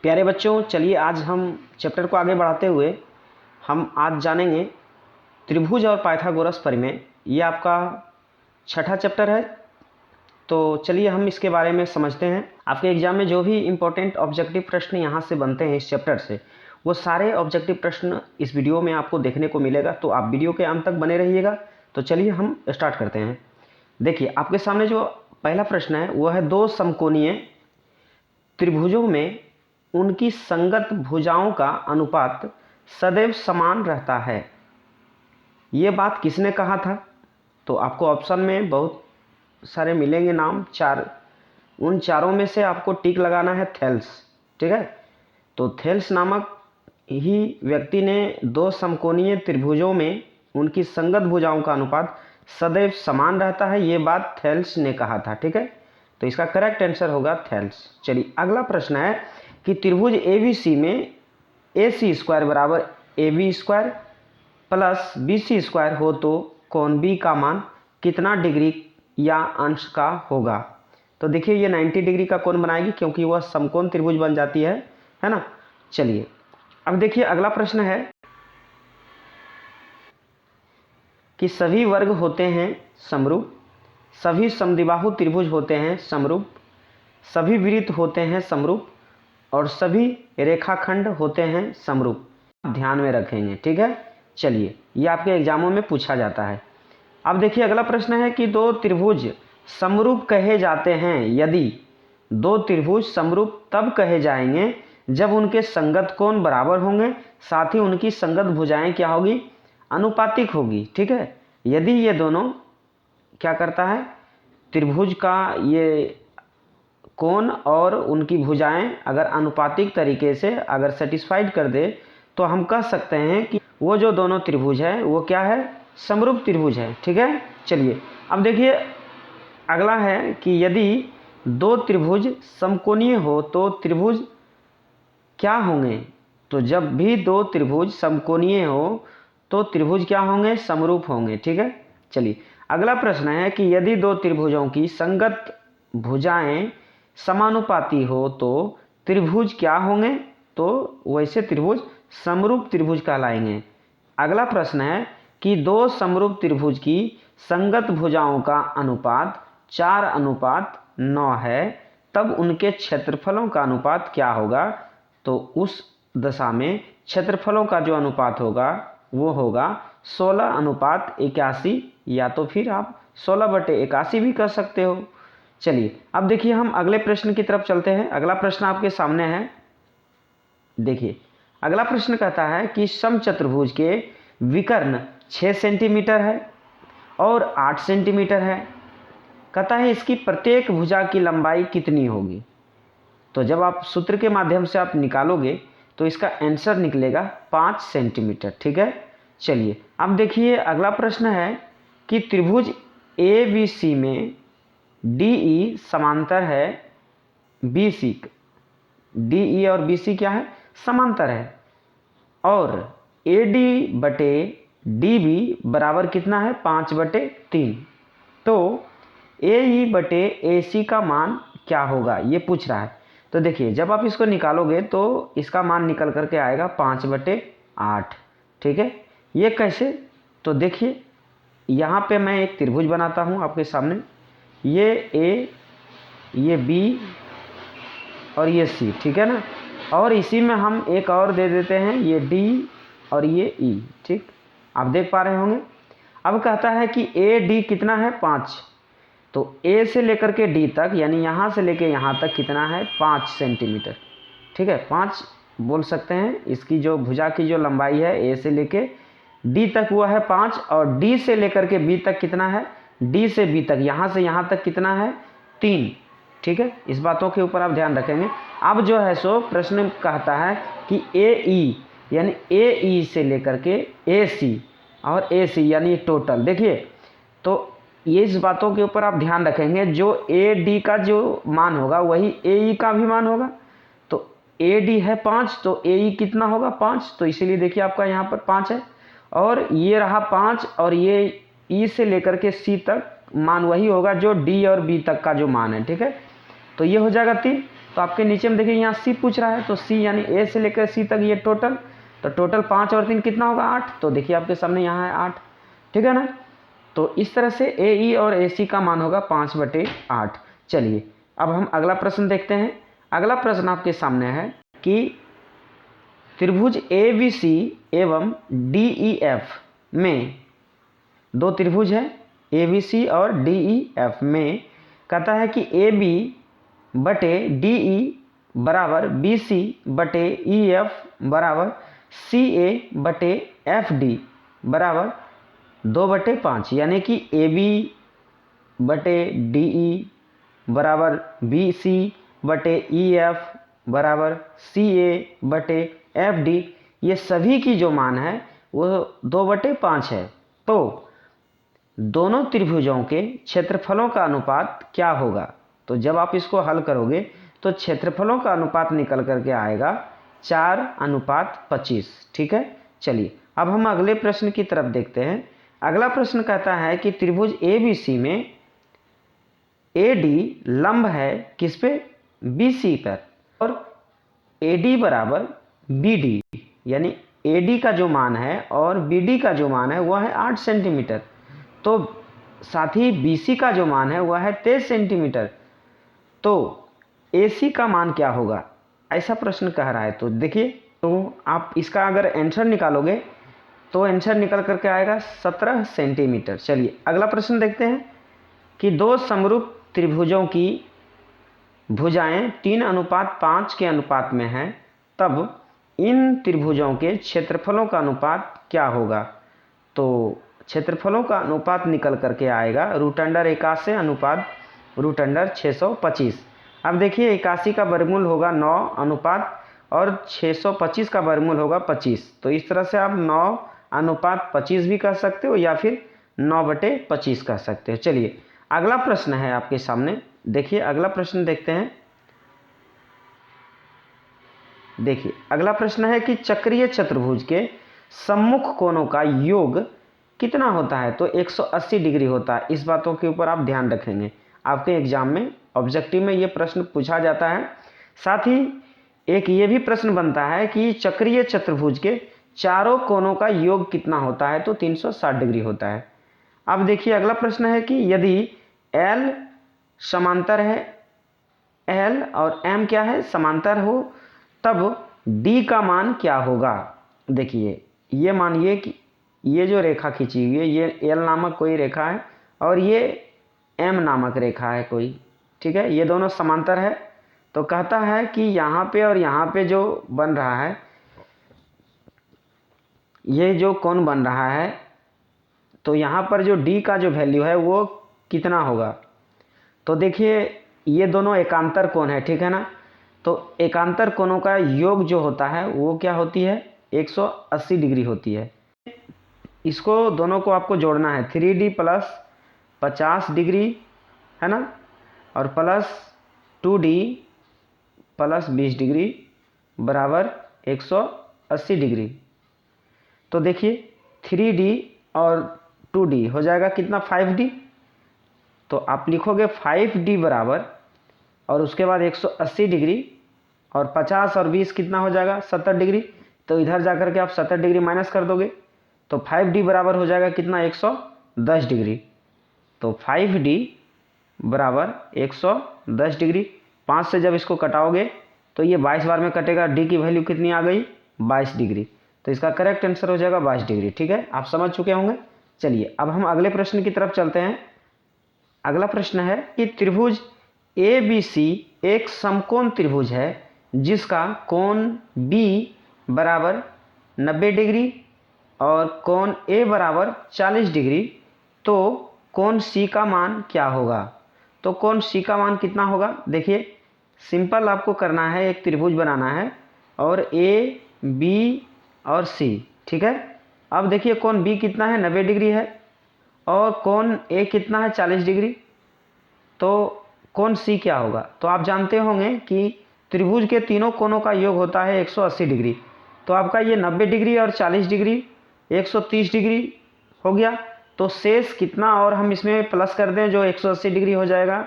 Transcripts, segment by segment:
प्यारे बच्चों, चलिए आज हम चैप्टर को आगे बढ़ाते हुए हम आज जानेंगे त्रिभुज और पाइथागोरस प्रमेय। ये आपका छठा चैप्टर है। तो चलिए हम इसके बारे में समझते हैं। आपके एग्जाम में जो भी इम्पोर्टेंट ऑब्जेक्टिव प्रश्न यहाँ से बनते हैं इस चैप्टर से, वो सारे ऑब्जेक्टिव प्रश्न इस वीडियो में आपको देखने को मिलेगा। तो आप वीडियो के अंत तक बने रहिएगा। तो चलिए हम स्टार्ट करते हैं। देखिए, आपके सामने जो पहला प्रश्न है वो है, दो समकोणीय त्रिभुजों में उनकी संगत भुजाओं का अनुपात सदैव समान रहता है। ये बात किसने कहा था? तो आपको ऑप्शन में बहुत सारे मिलेंगे नाम, चार। उन चारों में से आपको टिक लगाना है थेल्स। ठीक है, तो थेल्स नामक ही व्यक्ति ने दो समकोणीय त्रिभुजों में उनकी संगत भुजाओं का अनुपात सदैव समान रहता है, ये बात थेल्स ने कहा था। ठीक है, तो इसका करेक्ट आंसर होगा थेल्स। चलिए अगला प्रश्न है कि त्रिभुज एबीसी में AC स्क्वायर बराबर AB square plus BC square हो तो कोण B का मान कितना डिग्री या अंश का होगा? तो देखिए, ये 90 डिग्री का कोण बनाएगी क्योंकि वह समकोण त्रिभुज बन जाती है ना। चलिए अब देखिए अगला प्रश्न है कि सभी वर्ग होते हैं समरूप, सभी समद्विबाहु त्रिभुज होते हैं समरूप, सभी वृत्त होते हैं समरूप और सभी रेखाखंड होते हैं समरूप। ध्यान में रखेंगे। ठीक है, चलिए ये आपके एग्जामों में पूछा जाता है। अब देखिए अगला प्रश्न है कि दो त्रिभुज समरूप कहे जाते हैं यदि दो त्रिभुज समरूप तब कहे जाएंगे जब उनके संगत कोण बराबर होंगे, साथ ही उनकी संगत भुजाएं क्या होगी? अनुपातिक होगी। ठीक है, यदि ये दोनों क्या करता है, त्रिभुज का ये कोण और उनकी भुजाएं अगर अनुपातिक तरीके से अगर सेटिस्फाइड कर दे तो हम कह सकते हैं कि वो जो दोनों त्रिभुज है वो क्या है? समरूप त्रिभुज है। ठीक है, चलिए अब देखिए अगला है कि यदि दो त्रिभुज समकोणीय हो तो त्रिभुज क्या होंगे? तो जब भी दो त्रिभुज समकोणीय हो तो त्रिभुज क्या होंगे? समरूप होंगे। ठीक है, चलिए अगला प्रश्न है कि यदि दो त्रिभुजों की संगत भुजाएं समानुपाती हो तो त्रिभुज क्या होंगे? तो वैसे त्रिभुज समरूप त्रिभुज कहलाएंगे। अगला प्रश्न है कि दो समरूप त्रिभुज की संगत भुजाओं का अनुपात 4:9 है, तब उनके क्षेत्रफलों का अनुपात क्या होगा? तो उस दशा में क्षेत्रफलों का जो अनुपात होगा वो होगा 16:81, या तो फिर आप 16/81 भी कर सकते हो। चलिए अब देखिए हम अगले प्रश्न की तरफ चलते हैं। अगला प्रश्न आपके सामने है। देखिए अगला प्रश्न कहता है कि समचतुर्भुज के विकर्ण 6 सेंटीमीटर है और 8 सेंटीमीटर है। कहता है इसकी प्रत्येक भुजा की लंबाई कितनी होगी? तो जब आप सूत्र के माध्यम से आप निकालोगे तो इसका आंसर निकलेगा 5 सेंटीमीटर। ठीक है, चलिए अब देखिए अगला प्रश्न है कि त्रिभुज ABC में DE समांतर है BC। DE और BC क्या है? समांतर है। और AD/DB बराबर कितना है? 5/3। तो AE/AC का मान क्या होगा ये पूछ रहा है। तो देखिए जब आप इसको निकालोगे तो इसका मान निकल करके आएगा 5/8। ठीक है, ये कैसे? तो देखिए यहाँ पे मैं एक त्रिभुज बनाता हूँ आपके सामने, ये A, ये B और ये C। ठीक है ना, और इसी में हम एक और दे देते हैं, ये D और ये E। ठीक, आप देख पा रहे होंगे। अब कहता है कि AD कितना है? 5। तो A से लेकर के D तक, यानी यहाँ से लेकर यहाँ तक कितना है? 5 सेंटीमीटर। ठीक है, 5 बोल सकते हैं। इसकी जो भुजा की जो लंबाई है A से लेके D तक वो है 5, और D से लेकर के B तक कितना है? D से B तक, यहाँ से यहाँ तक कितना है? 3। ठीक है, इस बातों के ऊपर आप ध्यान रखेंगे। अब जो है सो प्रश्न कहता है कि AE यानी AE से लेकर के AC और AC यानी टोटल। देखिए तो ये इस बातों के ऊपर आप ध्यान रखेंगे, जो AD का जो मान होगा वही AE का भी मान होगा। तो AD है 5 तो AE कितना होगा? 5। तो इसीलिए देखिए आपका यहाँ पर 5 है, और ये रहा 5, और ये E से लेकर के C तक मान वही होगा जो D और B तक का जो मान है। ठीक है, तो ये हो जाएगा 3। तो आपके नीचे में देखिए यहाँ सी पूछ रहा है, तो सी यानी ए से लेकर सी तक ये टोटल, तो टोटल 5 और 3 कितना होगा 8। तो देखिए आपके सामने यहाँ है 8, ठीक है ना। तो इस तरह से ए ई और ए सी का मान होगा 5/8। चलिए अब हम अगला प्रश्न देखते हैं। अगला प्रश्न आपके सामने है कि त्रिभुज ए बी सी एवं डी ई एफ में, दो त्रिभुज है ए बी सी और डी ई एफ में, कहता है कि ए बी बटे डी ई बराबर बी सी बटे ई एफ बराबर सी ए बटे एफ डी बराबर 2/5, यानी कि ए बी बटे डी ई बराबर बी सी बटे ई एफ बराबर सी ए बटे एफ डी, ये सभी की जो मान है वो 2/5 है। तो दोनों त्रिभुजों के क्षेत्रफलों का अनुपात क्या होगा? तो जब आप इसको हल करोगे तो क्षेत्रफलों का अनुपात निकल करके आएगा 4:25, ठीक है। चलिए अब हम अगले प्रश्न की तरफ देखते हैं। अगला प्रश्न कहता है कि त्रिभुज ए बी सी में ए डी लंब है किस पे? बी सी पर, और ए डी बराबर बी डी, यानी ए डी का जो मान है और बी डी का जो मान है वह है 8 सेंटीमीटर। तो साथ ही बी सी का जो मान है वह है 23 सेंटीमीटर। तो ए सी का मान क्या होगा, ऐसा प्रश्न कह रहा है। तो देखिए, तो आप इसका अगर आंसर निकालोगे तो आंसर निकल करके आएगा 17 सेंटीमीटर। चलिए अगला प्रश्न देखते हैं कि दो समरूप त्रिभुजों की भुजाएं 3:5 के अनुपात में हैं, तब इन त्रिभुजों के क्षेत्रफलों का अनुपात क्या होगा? तो क्षेत्रफलों का अनुपात निकल करके आएगा √81 अनुपात √625। अब देखिए 81 का वर्गमूल होगा 9 अनुपात और 625 का वर्गमूल होगा 25। तो इस तरह से आप 9:25 भी कह सकते हो या फिर 9/25 कह सकते हो। चलिए अगला प्रश्न है आपके सामने, देखिए अगला प्रश्न देखते हैं। देखिए अगला प्रश्न है कि चक्रीय चतुर्भुज के सम्मुख कोणों का योग कितना होता है? तो 180 डिग्री होता है। इस बातों के ऊपर आप ध्यान रखेंगे, आपके एग्जाम में ऑब्जेक्टिव में ये प्रश्न पूछा जाता है। साथ ही एक ये भी प्रश्न बनता है कि चक्रीय चतुर्भुज के चारों कोणों का योग कितना होता है? तो 360 डिग्री होता है। अब देखिए अगला प्रश्न है कि यदि L समांतर है, L और M क्या है? समांतर हो, तब D का मान क्या होगा? देखिए ये मानिए कि ये जो रेखा खींची हुई है ये L नामक कोई रेखा है और ये M नामक रेखा है कोई, ठीक है। ये दोनों समांतर है। तो कहता है कि यहाँ पे और यहाँ पे जो बन रहा है, ये जो कोण बन रहा है, तो यहाँ पर जो D का जो वैल्यू है वो कितना होगा? तो देखिए ये दोनों एकांतर कोण है, ठीक है ना। तो एकांतर कोणों का योग जो होता है वो क्या होती है? 180 डिग्री होती है। इसको दोनों को आपको जोड़ना है, 3D प्लस 50 डिग्री है ना, और प्लस 2D प्लस 20 डिग्री बराबर 180 डिग्री। तो देखिए 3D और 2D हो जाएगा कितना? 5D। तो आप लिखोगे 5D बराबर और उसके बाद 180 डिग्री और 50 और 20 कितना हो जाएगा? 70 डिग्री। तो इधर जाकर के आप 70 डिग्री माइनस कर दोगे तो 5D बराबर हो जाएगा कितना? 110 डिग्री। तो 5D बराबर 110 डिग्री। 5 से जब इसको कटाओगे तो ये 22 बार में कटेगा। D की वैल्यू कितनी आ गई? 22 डिग्री। तो इसका करेक्ट आंसर हो जाएगा 22 डिग्री, ठीक है। आप समझ चुके होंगे। चलिए अब हम अगले प्रश्न की तरफ चलते हैं। अगला प्रश्न है कि त्रिभुज ए बी सी एक समकोण त्रिभुज है जिसका कोण B बराबर 90 डिग्री और कोण A बराबर 40 डिग्री। तो कोण C का मान क्या होगा? तो कोण C का मान कितना होगा? देखिए सिंपल आपको करना है, एक त्रिभुज बनाना है और A B और C, ठीक है। अब देखिए कोण B कितना है? 90 डिग्री है और कोण A कितना है? 40 डिग्री। तो कोण C क्या होगा? तो आप जानते होंगे कि त्रिभुज के तीनों कोणों का योग होता है 180 डिग्री। तो आपका ये 90 डिग्री और 40 डिग्री 130 डिग्री हो गया। तो शेष कितना और हम इसमें प्लस कर दें जो 180 डिग्री हो जाएगा?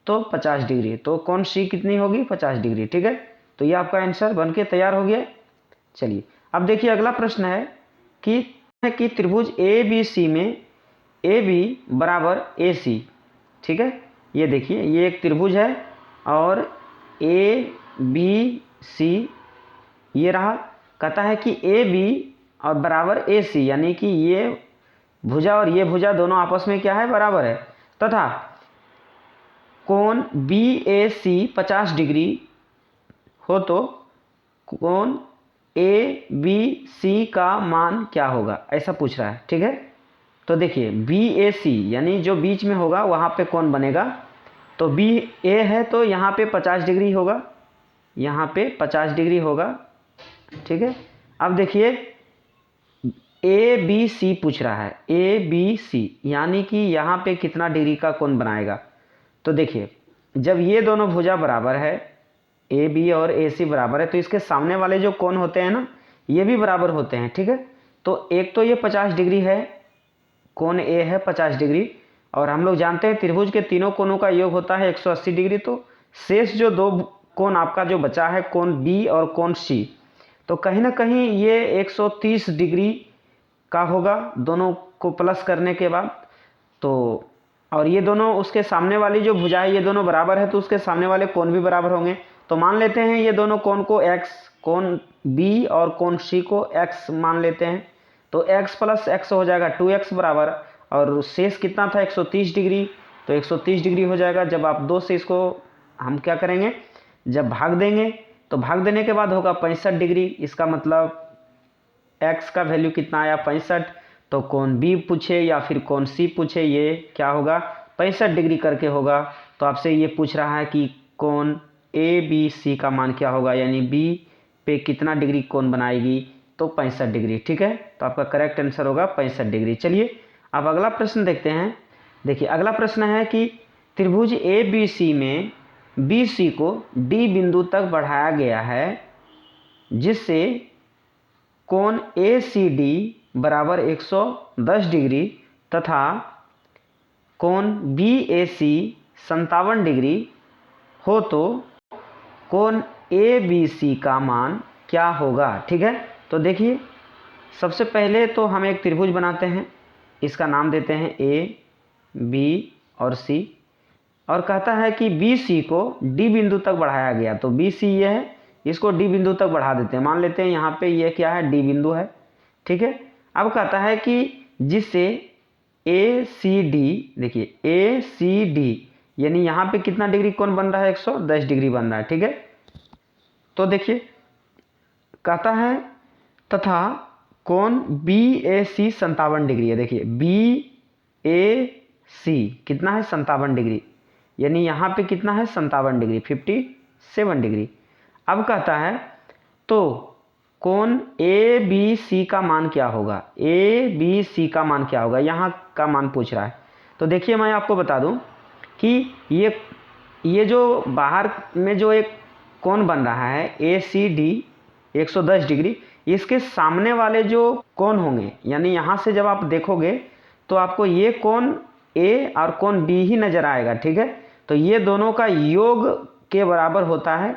तो 50 डिग्री, तो कौन सी कितनी होगी 50 डिग्री। ठीक है, तो ये आपका आंसर बन के तैयार हो गया। चलिए अब देखिए अगला प्रश्न है कि त्रिभुज ए बी सी में ए बी बराबर ए सी। ठीक है, ये देखिए ये एक त्रिभुज है और ए बी सी ये रहा। कहता है कि ए बी और बराबर ए सी, यानी कि ये भुजा और ये भुजा दोनों आपस में क्या है बराबर है, तथा कोण बी ए सी 50 डिग्री हो तो कोण ए बी सी का मान क्या होगा, ऐसा पूछ रहा है। ठीक है, तो देखिए बी ए सी यानी जो बीच में होगा वहाँ पे कौन बनेगा, तो बी ए है तो यहाँ पे 50 डिग्री होगा, यहाँ पे 50 डिग्री होगा। ठीक है, अब देखिए ए बी सी पूछ रहा है, ए बी सी यानी कि यहाँ पे कितना डिग्री का कोण बनाएगा। तो देखिए जब ये दोनों भुजा बराबर है, ए बी और ए सी बराबर है, तो इसके सामने वाले जो कोण होते हैं ना ये भी बराबर होते हैं। ठीक है, तो एक तो ये 50 डिग्री है, कोण ए है 50 डिग्री, और हम लोग जानते हैं त्रिभुज के तीनों कोणों का योग होता है 180 डिग्री। तो शेष जो दो कोण आपका जो बचा है कोण बी और कोण सी, तो कहीं ना कहीं ये 130 डिग्री का होगा दोनों को प्लस करने के बाद। तो और ये दोनों उसके सामने वाली जो भुजा है ये दोनों बराबर है, तो उसके सामने वाले कोण भी बराबर होंगे। तो मान लेते हैं ये दोनों कोण को x, कोण b और कोण c को x मान लेते हैं, तो x प्लस x हो जाएगा 2x बराबर, और शेष कितना था 130 डिग्री, तो 130 डिग्री हो जाएगा। जब आप 2 से इसको हम क्या करेंगे, जब भाग देंगे तो भाग देने के बाद होगा 65 डिग्री। इसका मतलब x का वैल्यू कितना आया 65, तो कोण b पूछे या फिर कोण c पूछे ये क्या होगा 65 डिग्री करके होगा। तो आपसे ये पूछ रहा है कि कोण ए बी सी का मान क्या होगा, यानी b पे कितना डिग्री कोण बनाएगी, तो 65 डिग्री। ठीक है, तो आपका करेक्ट आंसर होगा 65 डिग्री। चलिए अब अगला प्रश्न देखते हैं। देखिए अगला प्रश्न है कि त्रिभुज ए बी सी में बी सी को डी बिंदु तक बढ़ाया गया है, जिससे कोण ए सी डी बराबर 110 डिग्री तथा कोण बी ए सी 57 डिग्री हो तो कोण ए बी सी का मान क्या होगा। ठीक है, तो देखिए सबसे पहले तो हम एक त्रिभुज बनाते हैं, इसका नाम देते हैं ए बी और सी, और कहता है कि बी सी को डी बिंदु तक बढ़ाया गया। तो बी सी ये है, इसको डी बिंदु तक बढ़ा देते हैं, मान लेते हैं यहाँ पे ये क्या है डी बिंदु है। ठीक है, अब कहता है कि जिससे ए सी डी, देखिए ए सी डी यानी यहाँ पे कितना डिग्री कोण बन रहा है 110 डिग्री बन रहा है। ठीक है, तो देखिए कहता है तथा कोण बी ए सी 57 डिग्री है। देखिए बी ए सी कितना है 57 डिग्री, यानी यहाँ पे कितना है 57 डिग्री 57 डिग्री। अब कहता है तो कोण ए बी सी का मान क्या होगा, ए बी सी का मान क्या होगा, यहाँ का मान पूछ रहा है। तो देखिए मैं आपको बता दूं कि ये जो बाहर में जो एक कोण बन रहा है ए सी डी 110 डिग्री, इसके सामने वाले जो कोण होंगे, यानी यहाँ से जब आप देखोगे तो आपको ये कोण ए और कोण बी ही नज़र आएगा। ठीक है, तो ये दोनों का योग के बराबर होता है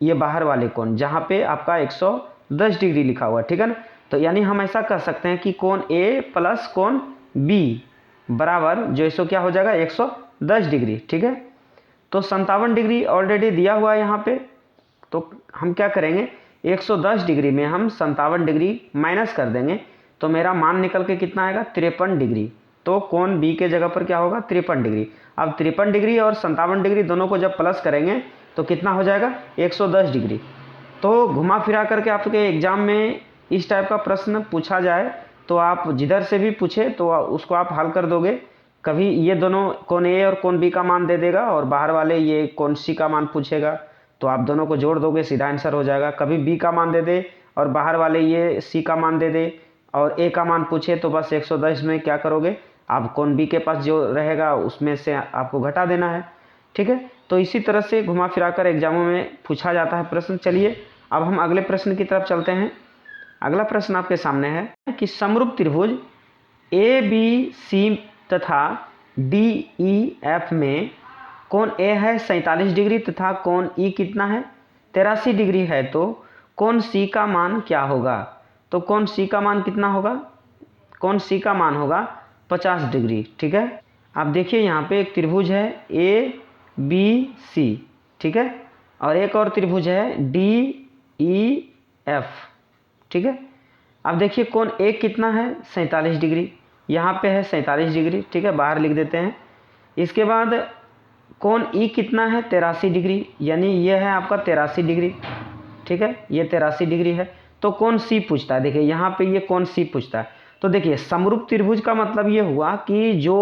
ये बाहर वाले कोण, जहाँ पे आपका 110 डिग्री लिखा हुआ। ठीक है ना, तो यानी हम ऐसा कह सकते हैं कि कोण ए प्लस कोण बी बराबर जो इसको क्या हो जाएगा 110 डिग्री। ठीक है, तो 57 डिग्री ऑलरेडी दिया हुआ है यहाँ पे, तो हम क्या करेंगे 110 डिग्री में हम 57 डिग्री माइनस कर देंगे, तो मेरा मान निकल के कितना आएगा 53 डिग्री। तो कोण बी के जगह पर क्या होगा 53 डिग्री। अब 53 डिग्री और 57 डिग्री दोनों को जब प्लस करेंगे तो कितना हो जाएगा 110 डिग्री। तो घुमा फिरा करके आपके एग्जाम में इस टाइप का प्रश्न पूछा जाए तो आप जिधर से भी पूछे तो उसको आप हल कर दोगे। कभी ये दोनों कोण ए और कोण बी का मान दे देगा और बाहर वाले ये कोण सी का मान पूछेगा, तो आप दोनों को जोड़ दोगे सीधा आंसर हो जाएगा। कभी बी का मान दे दे और बाहर वाले ये सी का मान दे दे और ए का मान पूछे तो बस 110 में क्या करोगे आप कोण बी के पास जो रहेगा उसमें से आपको घटा देना है। ठीक है, तो इसी तरह से घुमा फिरा कर एग्जामों में पूछा जाता है प्रश्न। चलिए अब हम अगले प्रश्न की तरफ चलते हैं। अगला प्रश्न आपके सामने है कि समरूप त्रिभुज ए बी सी तथा डी ई एफ में कोण ए है 47 डिग्री तथा कोण ई कितना है 83 डिग्री है, तो कोण सी का मान क्या होगा? तो कोण सी का मान कितना होगा? कोण सी का मान होगा 50 डिग्री। ठीक है, अब देखिए यहाँ पे एक त्रिभुज है ए बी सी, ठीक है, और एक और त्रिभुज है डी ई एफ। ठीक है, अब देखिए कोण ए कितना है 47 डिग्री, यहाँ पे है 47 डिग्री। ठीक है, बाहर लिख देते हैं। इसके बाद कोण ई कितना है 83 डिग्री, यानी ये है आपका 83 डिग्री। ठीक है, ये 83 डिग्री है। तो कोण सी पूछता है, देखिए यहाँ पे ये कोण सी पूछता है। तो देखिए समरूप त्रिभुज का मतलब ये हुआ कि जो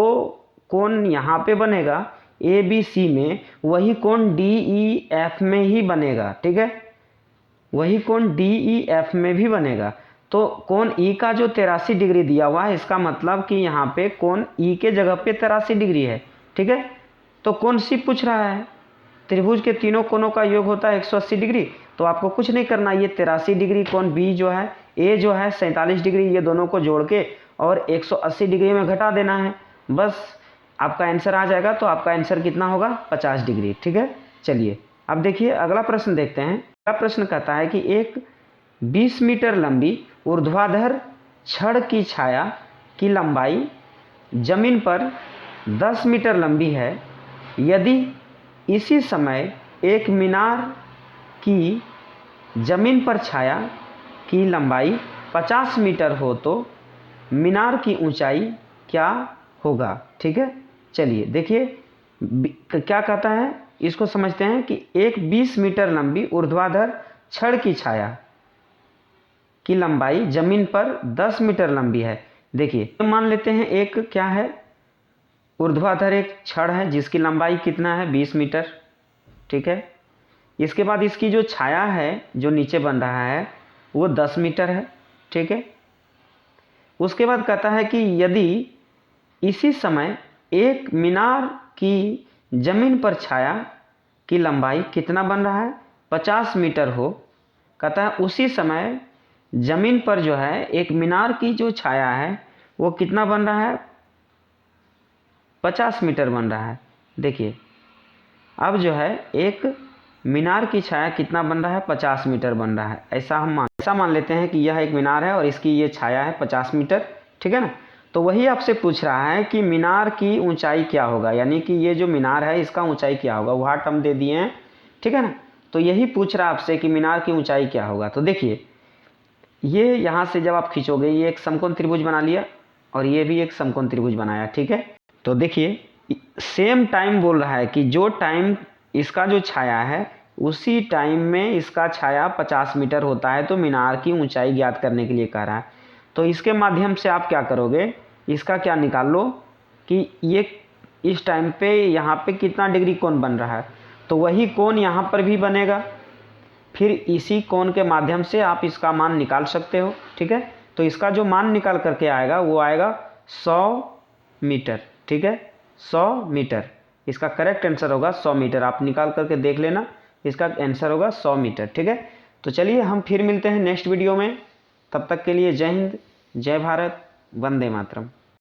कोण यहाँ पे बनेगा ए बी सी में, वही कोण डी ई एफ में ही बनेगा। ठीक है, वही कोण डी ई एफ में भी बनेगा। तो कोण ई का जो 83 डिग्री दिया हुआ है, इसका मतलब कि यहाँ पे कोण ई के जगह पे 83 डिग्री है। ठीक है, तो कोण सी पूछ रहा है, त्रिभुज के तीनों कोणों का योग होता है 180 डिग्री। तो आपको कुछ नहीं करना, ये 83 डिग्री कोण बी जो है, ए जो है 47 डिग्री, ये दोनों को जोड़ के और 180 डिग्री में घटा देना है, बस आपका आंसर आ जाएगा। तो आपका आंसर कितना होगा 50 डिग्री। ठीक है, चलिए अब देखिए अगला प्रश्न देखते हैं। अगला प्रश्न कहता है कि एक 20 मीटर लंबी ऊर्ध्वाधर छड़ की छाया की लंबाई जमीन पर 10 मीटर लंबी है। यदि इसी समय एक मीनार की जमीन पर छाया की लंबाई 50 मीटर हो तो मीनार की ऊंचाई क्या होगा? ठीक है, चलिए देखिए क्या कहता है, इसको समझते हैं कि एक 20 मीटर लंबी ऊर्ध्वाधर छड़ की छाया की लंबाई जमीन पर 10 मीटर लंबी है। देखिए मान लेते हैं एक क्या है, ऊर्ध्वाधर एक छड़ है जिसकी लंबाई कितना है 20 मीटर। ठीक है, इसके बाद इसकी जो छाया है जो नीचे बन रहा है वो 10 मीटर है। ठीक है, उसके बाद कहता है कि यदि इसी समय एक मीनार की जमीन पर छाया की लंबाई कितना बन रहा है 50 मीटर हो, कहता है उसी समय जमीन पर जो है एक मीनार की जो छाया है वो कितना बन रहा है 50 मीटर बन रहा है। देखिए अब जो है एक मीनार की छाया कितना बन रहा है 50 मीटर बन रहा है। ऐसा मान लेते हैं कि यह एक मीनार है और इसकी ये छाया है 50 मीटर। ठीक है ना, तो वही आपसे पूछ रहा है कि मीनार की ऊंचाई क्या होगा, यानी कि ये जो मीनार है इसका ऊंचाई क्या होगा। वह टर्म दे दिए हैं। ठीक है ना, तो यही पूछ रहा है आपसे कि मीनार की ऊंचाई क्या होगा। तो देखिए ये यहाँ से जब आप खींचोगे ये एक समकोण त्रिभुज बना लिया और ये भी एक समकोण त्रिभुज बनाया। ठीक है, तो देखिए सेम टाइम बोल रहा है कि जो टाइम इसका जो छाया है उसी टाइम में इसका छाया 50 मीटर होता है, तो मीनार की ऊंचाई ज्ञात करने के लिए कह रहा है। तो इसके माध्यम से आप क्या करोगे, इसका क्या निकाल लो कि ये इस टाइम पे यहाँ पे कितना डिग्री कोण बन रहा है, तो वही कोण यहाँ पर भी बनेगा। फिर इसी कोण के माध्यम से आप इसका मान निकाल सकते हो। ठीक है, तो इसका जो मान निकाल करके आएगा वो आएगा 100 मीटर। ठीक है, 100 मीटर इसका करेक्ट आंसर होगा 100 मीटर। आप निकाल करके देख लेना, इसका आंसर होगा 100 मीटर। ठीक है, तो चलिए हम फिर मिलते हैं नेक्स्ट वीडियो में। तब तक के लिए जय हिंद, जय भारत, वंदे मातरम।